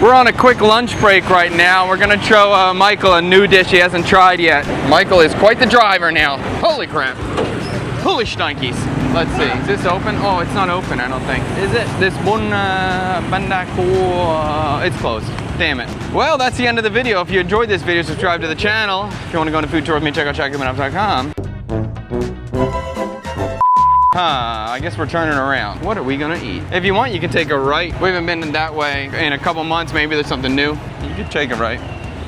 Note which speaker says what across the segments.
Speaker 1: We're on a quick lunch break right now. We're gonna show Michael a new dish he hasn't tried yet. Michael is quite the driver now. Holy crap. Holy shnikes. Let's see, is this open? Oh, it's not open, I don't think. Is it? This one, it's closed. Damn it. Well, that's the end of the video. If you enjoyed this video, subscribe to the channel. If you want to go on a food tour with me, check out checkitmaneup.com. I guess we're turning around. What are we gonna eat? If you want, you can take a right. We haven't been that way in a couple months. Maybe there's something new. You could take a right.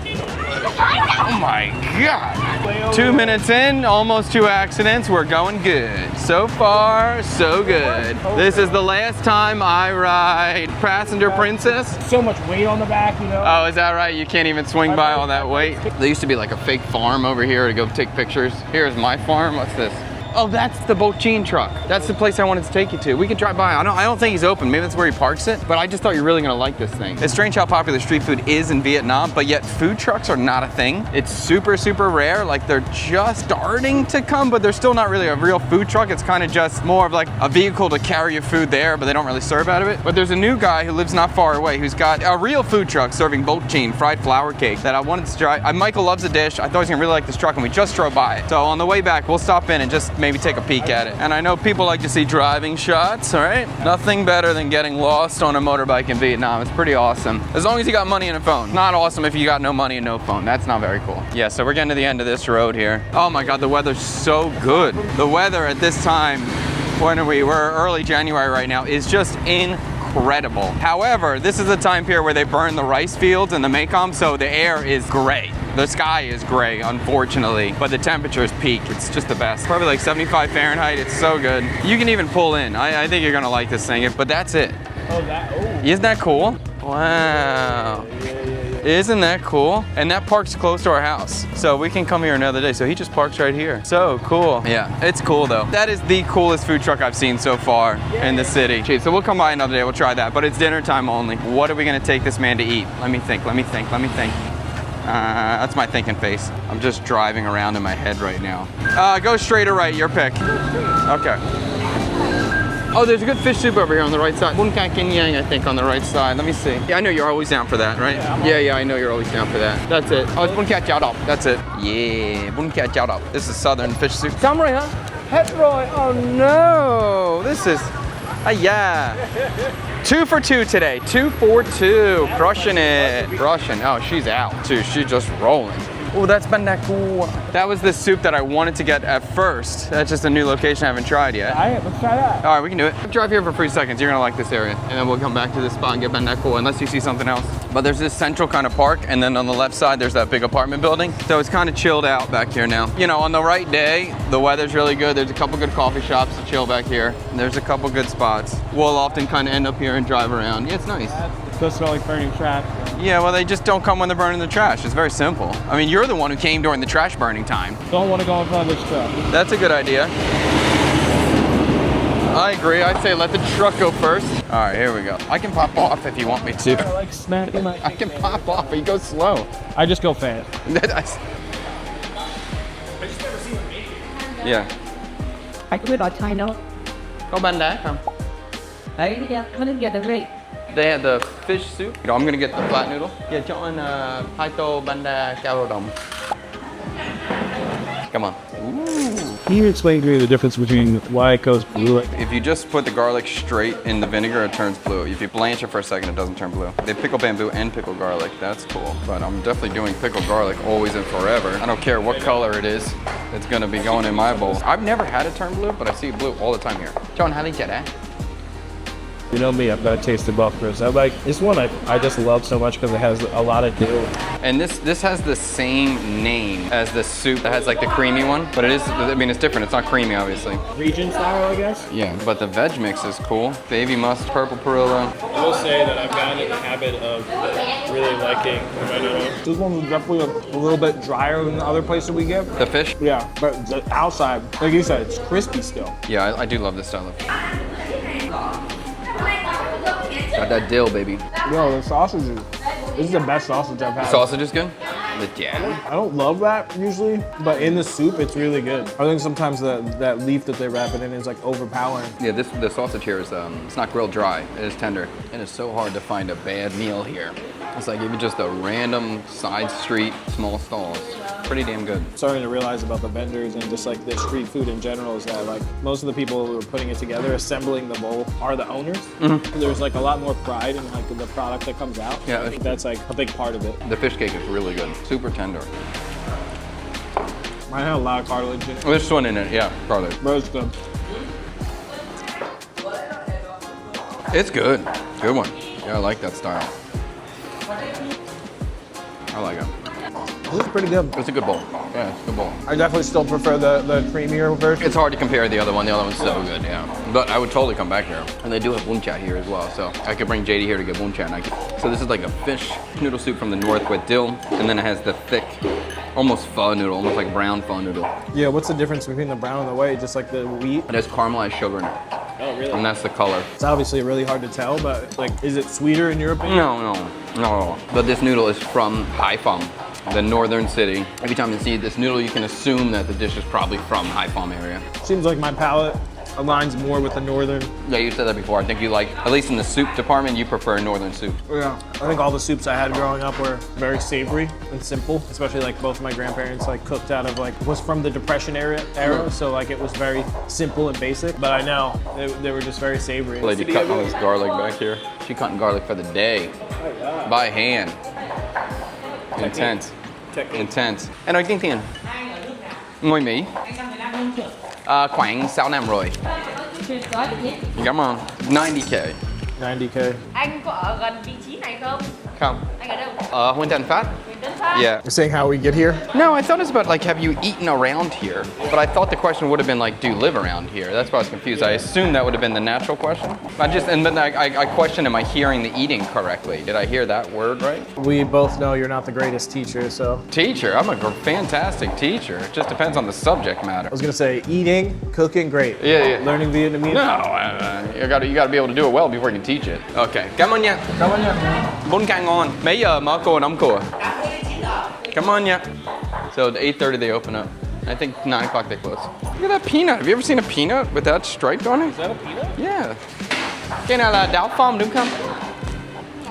Speaker 1: Oh my God. 2 minutes in, almost 2 accidents. We're going good. So far, so good. This is the last time I ride Passenger Princess.
Speaker 2: So much weight on the back, you know?
Speaker 1: Oh, is that right? You can't even swing by all that weight. There used to be like a fake farm over here to go take pictures. Here's my farm. What's this? Oh, that's the Bochin truck. That's the place I wanted to take you to. We can drive by. I don't think he's open. Maybe that's where he parks it. But I just thought you're really gonna like this thing. It's strange how popular street food is in Vietnam, but yet food trucks are not a thing. It's super, super rare. Like they're just starting to come, but they're still not really a real food truck. It's kind of just more of like a vehicle to carry your food there, but they don't really serve out of it. But there's a new guy who lives not far away who's got a real food truck serving Bochin fried flour cake that I wanted to try. Michael loves the dish. I thought he was gonna really like this truck, and we just drove by it. So on the way back, we'll stop in and just maybe take a peek at it. And I know people like to see driving shots, all right? Nothing better than getting lost on a motorbike in Vietnam. It's pretty awesome. As long as you got money and a phone. Not awesome if you got no money and no phone. That's not very cool. Yeah, so we're getting to the end of this road here. Oh my God, the weather's so good. The weather at this time, when we're early January right now, is just incredible. However, this is the time period where they burn the rice fields in the Mekong, so the air is gray. The sky is gray, unfortunately, but the temperature is peak. It's just the best. Probably like 75 Fahrenheit. It's so good. You can even pull in. I think you're gonna like this thing, but that's it.
Speaker 2: Oh, that,
Speaker 1: Isn't that cool? Wow. Isn't that cool? And that parks close to our house, so we can come here another day. So he just parks right here. So cool. Yeah, it's cool though. That is the coolest food truck I've seen so far in the city. So we'll come by another day, we'll try that, but it's dinner time only. What are we gonna take this man to eat? Let me think. That's my thinking face. I'm just driving around in my head right now. Go straight or right, your pick. Okay. Oh, there's a good fish soup over here on the right side. Bun Kai Kin Yang, I think, on the right side. Let me see. Yeah, I know you're always down for that, right? Yeah, I know you're always down for that. That's it. Oh, it's Bun Kai Chao Dop. That's it. Yeah, Bun Kai Chao Dop. This is Southern fish soup. Samurai, huh? Head Roy. Oh no. This is, yeah. 2 for 2 today. 2 for 2. Crushing it. Crushing. Oh, she's out too. She's just rolling. Oh, that's been that cool. That was the soup that I wanted to get at first. That's just a new location I haven't tried yet.
Speaker 2: All right, let's try that.
Speaker 1: All right, we can do it. Drive here for 3 seconds. You're gonna like this area. And then we'll come back to this spot and get been that cool, unless you see something else. But there's this central kind of park, and then on the left side, there's that big apartment building. So it's kind of chilled out back here now. You know, on the right day, the weather's really good. There's a couple good coffee shops to chill back here. And there's a couple good spots. We'll often kind of end up here and drive around. Yeah, it's nice.
Speaker 2: It's supposed to smell like burning trash.
Speaker 1: Yeah, well, they just don't come when they're burning the trash. It's very simple. I mean, you're the one who came during the trash burning time.
Speaker 2: Don't want to go in front of this truck.
Speaker 1: That's a good idea. I agree. I'd say let the truck go first. All right, here we go. I can pop off if you want me to.
Speaker 2: I like smacking my...
Speaker 1: I can pop off, but you go slow.
Speaker 2: I just go fast.
Speaker 1: Yeah.
Speaker 3: Anh có biết nói Thai đâu?
Speaker 1: Có bánh đá không?
Speaker 3: Đấy, nó đến get the rate.
Speaker 1: They had the fish soup. I'm gonna get the flat noodle. Yeah, cho anh hai tô bánh đa cao rô đồng. Come on. Ooh.
Speaker 2: Can you explain to me the difference between why it goes blue?
Speaker 1: If you just put the garlic straight in the vinegar, it turns blue. If you blanch it for a second, it doesn't turn blue. They pickle bamboo and pickle garlic. That's cool. But I'm definitely doing pickled garlic always and forever. I don't care what color it is. It's gonna be going in my bowl. I've never had it turn blue, but I see it blue all the time here. John, how did you get that?
Speaker 2: You know me, I've got to taste the buffers. I like this one. I just love so much because it has a lot of dill.
Speaker 1: And this has the same name as the soup that has like the creamy one, but it is. I mean, it's different. It's not creamy, obviously.
Speaker 2: Region style, I guess.
Speaker 1: Yeah, but the veg mix is cool. Baby mustard, purple perilla.
Speaker 2: I will say that I've gotten in the habit of really liking the noodles. This one was definitely a little bit drier than the other place that we get.
Speaker 1: The fish?
Speaker 2: Yeah, but the outside, like you said, it's crispy still.
Speaker 1: Yeah, I do love this style of fish. Got that dill, baby.
Speaker 2: Yo, the sausage is, this is the best sausage I've had.
Speaker 1: The sausage is good? Yeah.
Speaker 2: I don't love that usually, but in the soup, it's really good. I think sometimes that leaf that they wrap it in is like overpowering.
Speaker 1: Yeah, the sausage here is, it's not grilled dry. It is tender. It is so hard to find a bad meal here. It's like even just a random side street, small stalls. Pretty damn good.
Speaker 2: Starting to realize about the vendors and just like the street food in general is that like most of the people who are putting it together, assembling the bowl, are the owners. There's like a lot more pride in like the product that comes out.
Speaker 1: Yeah,
Speaker 2: I think that's like a big part of it.
Speaker 1: The fish cake is really good. Super tender.
Speaker 2: Mine had a lot of cartilage in it.
Speaker 1: There's one in it, yeah, garlic.
Speaker 2: But it's good.
Speaker 1: It's good. Good one. Yeah, I like that style. I like it.
Speaker 2: This is pretty good.
Speaker 1: It's a good bowl. Yeah, it's a good bowl.
Speaker 2: I definitely still prefer the creamier version.
Speaker 1: It's hard to compare the other one. The other one's so good, yeah. But I would totally come back here. And they do have buncha here as well, so I could bring JD here to get buncha. So this is like a fish noodle soup from the north with dill, and then it has the thick, almost pho noodle, almost like brown pho noodle.
Speaker 2: Yeah, what's the difference between the brown and the white? Just like the wheat?
Speaker 1: It has caramelized sugar in it.
Speaker 2: Oh, really?
Speaker 1: And that's the color.
Speaker 2: It's obviously really hard to tell, but like, is it sweeter in your opinion?
Speaker 1: No. But this noodle is from Haiphong, the northern city. Every time you see this noodle, you can assume that the dish is probably from Haiphong area.
Speaker 2: Seems like my palate aligns more with the northern.
Speaker 1: Yeah, you said that before. I think you like, at least in the soup department, you prefer northern soup.
Speaker 2: Yeah, I think all the soups I had growing up were very savory and simple, especially like both of my grandparents like cooked out of like, was from the Depression era, so like it was very simple and basic, but I know they were just very savory.
Speaker 1: Lady cutting all this garlic back here. She cutting garlic for the day. By hand. Intense. Intense. Anh nói tiếng tiền. Ngồi Mỹ. Khoảng 6 năm rồi. Cảm ơn. 90K.
Speaker 2: 90K.
Speaker 4: Anh có ở gần vị trí này không?
Speaker 1: Không.
Speaker 4: Anh ở đâu?
Speaker 1: Ở Huỳnh Tấn Phát.
Speaker 4: Huỳnh Tấn Phát.
Speaker 1: Yeah.
Speaker 2: You're saying how we get here?
Speaker 1: No, I thought it was about like, have you eaten around here? But I thought the question would have been like, do you live around here? That's why I was confused. I assumed that would have been the natural question. And then I questioned, am I hearing the eating correctly? Did I hear that word right?
Speaker 2: We both know you're not the greatest teacher, so.
Speaker 1: Teacher, I'm a fantastic teacher. It just depends on the subject matter.
Speaker 2: I was gonna say eating, cooking, great.
Speaker 1: Yeah.
Speaker 2: Learning Vietnamese?
Speaker 1: No, you gotta be able to do it well before you can teach it. Okay, cảm ơn nha.
Speaker 2: Cảm ơn nha.
Speaker 1: Bún canh ngon. Mấy giờ mở cửa đóng cửa? Come on, yeah. So at 8:30 they open up. I think 9 o'clock they close. Look at that peanut. Have you ever seen a peanut with that stripe on it?
Speaker 2: Is that a peanut?
Speaker 1: Yeah. Cái này là đảo phom đúng không?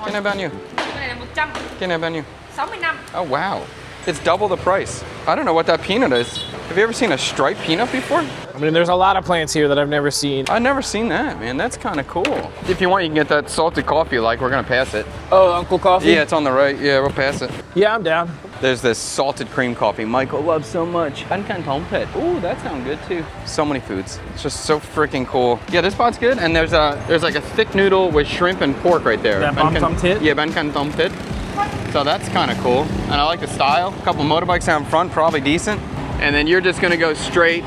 Speaker 1: Cái này bao nhiêu?
Speaker 4: Cái này là 100,
Speaker 1: Cái này bao nhiêu?
Speaker 4: 65.
Speaker 1: Oh wow. It's double the price. I don't know what that peanut is. Have you ever seen a striped peanut before?
Speaker 2: I mean, there's a lot of plants here that I've never seen.
Speaker 1: I've never seen that, man. That's kind of cool. If you want, you can get that salted coffee you like. We're gonna pass it.
Speaker 2: Oh, Uncle Coffee?
Speaker 1: Yeah, it's on the right. Yeah, we'll pass it.
Speaker 2: Yeah, I'm down.
Speaker 1: There's this salted cream coffee Michael loves so much. Bánh canh thóng thịt. Ooh, that sounds good too. So many foods. It's just so freaking cool. Yeah, this spot's good. And there's like a thick noodle with shrimp and pork right there.
Speaker 2: That bánh thóng thịt?
Speaker 1: Yeah, bánh canh thóng thịt. So that's kind of cool. And I like the style. A couple motorbikes out in front, probably decent. And then you're just gonna go straight.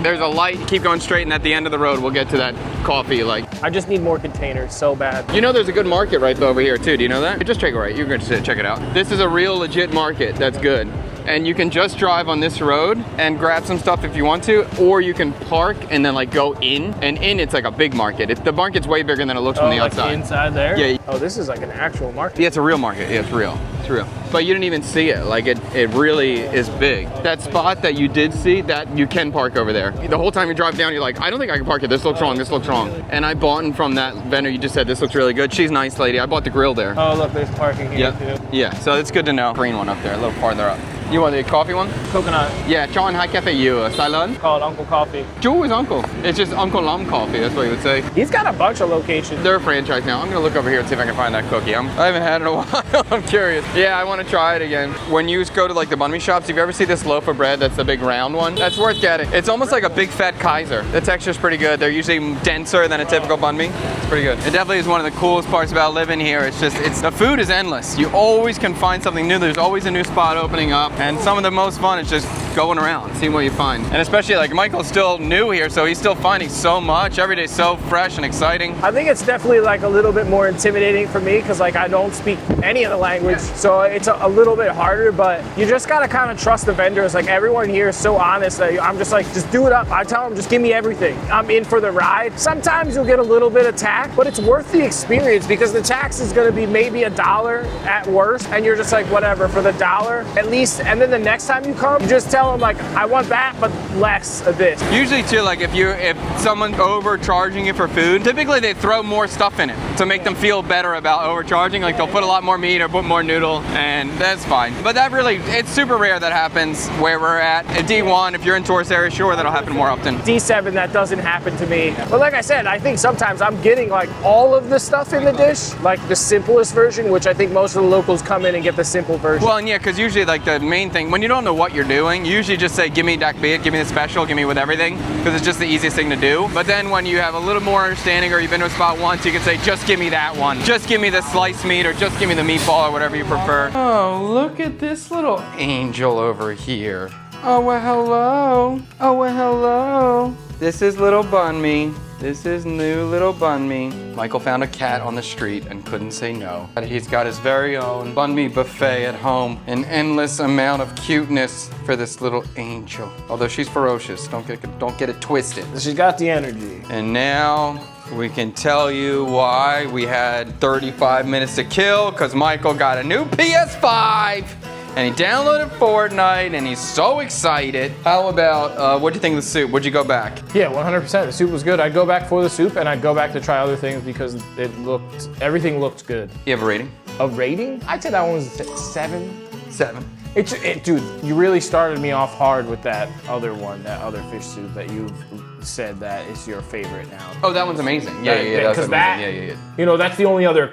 Speaker 1: There's a light, keep going straight, and at the end of the road, we'll get to that coffee you like.
Speaker 2: I just need more containers so bad.
Speaker 1: You know there's a good market right over here too, do you know that? Just take a right, you're going to check it out. This is a real legit market that's good. And you can just drive on this road and grab some stuff if you want to, or you can park and then like go in, and in it's like a big market. The market's way bigger than it looks from the outside.
Speaker 2: Inside there?
Speaker 1: Yeah.
Speaker 2: Oh, this is like an actual market.
Speaker 1: Yeah, it's a real market. Yeah, it's real. It's real. But you didn't even see it. Like it really is big. That spot that you did see, that you can park over there. The whole time you drive down, you're like, I don't think I can park it. This looks wrong. This looks wrong. And I bought from that vendor you just said, this looks really good. She's a nice lady. I bought the grill there.
Speaker 2: Oh, look, there's parking here too.
Speaker 1: Yeah, so it's good to know. Green one up there, a little farther up. You want the coffee one?
Speaker 2: Coconut.
Speaker 1: Yeah, cho anh hai cà phê dừa, sai lớn.
Speaker 2: Call it Uncle Coffee.
Speaker 1: Chú is uncle. It's just Uncle Lum coffee, that's what he would say.
Speaker 2: He's got a bunch of locations.
Speaker 1: They're a franchise now. I'm gonna look over here and see if I can find that cookie. I haven't had it in a while. I'm curious. Yeah, I want to try it again. When you go to like the banh mi shops, if you ever see this loaf of bread, that's the big round one, that's worth getting. It's almost like a big fat Kaiser. The texture's pretty good. They're usually denser than a typical banh mi. It's pretty good. It definitely is one of the coolest parts about living here. The food is endless. You always can find something new. There's always a new spot opening up, and some of the most fun is just going around, seeing what you find. And especially like Michael's still new here, so he's still finding so much. Every day's so fresh and exciting.
Speaker 2: I think it's definitely like a little bit more intimidating for me because like I don't speak any of the language, so it's a little bit harder, but you just gotta kind of trust the vendors. Like everyone here is so honest that I'm just like, just do it up. I tell them, just give me everything. I'm in for the ride. Sometimes you'll get a little bit of tax, but it's worth the experience because the tax is gonna be maybe $1 at worst, and you're just like, whatever, for the $1 at least. And then the next time you come, you just tell tell them like, I want that, but less of this.
Speaker 1: Usually too, like if someone's overcharging you for food, typically they throw more stuff in it to make them feel better about overcharging. Like they'll put a lot more meat or put more noodle, and that's fine. But that really, it's super rare that happens where we're at D1. If you're in tourist areas, sure, that'll happen more often.
Speaker 2: D7, that doesn't happen to me. But like I said, I think sometimes I'm getting like all of the stuff in the dish, like the simplest version, which I think most of the locals come in and get the simple version.
Speaker 1: Well, and yeah, because usually like the main thing, when you don't know what you're doing, you usually just say, give me that beet, give me the special, give me with everything, because it's just the easiest thing to do. But then when you have a little more understanding, or you've been to a spot once, you can say, just give me that one. Just give me the sliced meat, or just give me the meatball, or whatever you prefer. Oh, look at this little angel over here. Oh, well, hello. Oh, well, hello. This is little Bun Me. This is new little Bun Me. Michael found a cat on the street and couldn't say no. He's got his very own Bun Me buffet at home. An endless amount of cuteness for this little angel. Although she's ferocious, don't get it twisted.
Speaker 2: She's got the energy.
Speaker 1: And now we can tell you why we had 35 minutes to kill, because Michael got a new PS5. And he downloaded Fortnite, and he's so excited. How about, what'd you think of the soup? Would you go back?
Speaker 2: Yeah, 100%. The soup was good. I'd go back for the soup, and I'd go back to try other things because everything looked good.
Speaker 1: You have a rating?
Speaker 2: A rating? I'd say that one was 7.
Speaker 1: 7.
Speaker 2: Dude, you really started me off hard with that other one, that other fish soup that you've said that is your favorite now.
Speaker 1: Oh, that one's amazing. Yeah, that's amazing.
Speaker 2: That, you know, that's the only other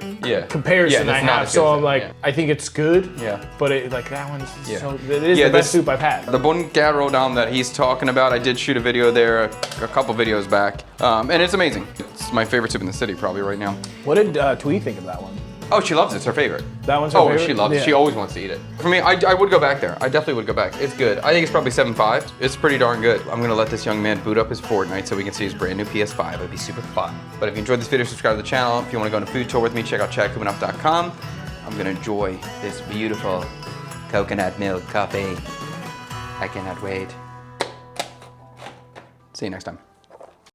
Speaker 2: comparison I have. So I'm like, I think it's good.
Speaker 1: Yeah.
Speaker 2: But that one's so, it is the best soup I've had.
Speaker 1: The Bon Garodam that he's talking about, I did shoot a video there a couple videos back, and it's amazing. It's my favorite soup in the city probably right now.
Speaker 2: What did Twee think of that one?
Speaker 1: Oh, she loves it. It's her favorite.
Speaker 2: That one's her favorite?
Speaker 1: Oh, she loves it. She always wants to eat it. For me, I would go back there. I definitely would go back. It's good. I think it's probably 7.5. It's pretty darn good. I'm gonna let this young man boot up his Fortnite so we can see his brand new PS5. It'd be super fun. But if you enjoyed this video, subscribe to the channel. If you want to go on a food tour with me, check out chadkumanov.com. I'm gonna enjoy this beautiful coconut milk coffee. I cannot wait. See you next time.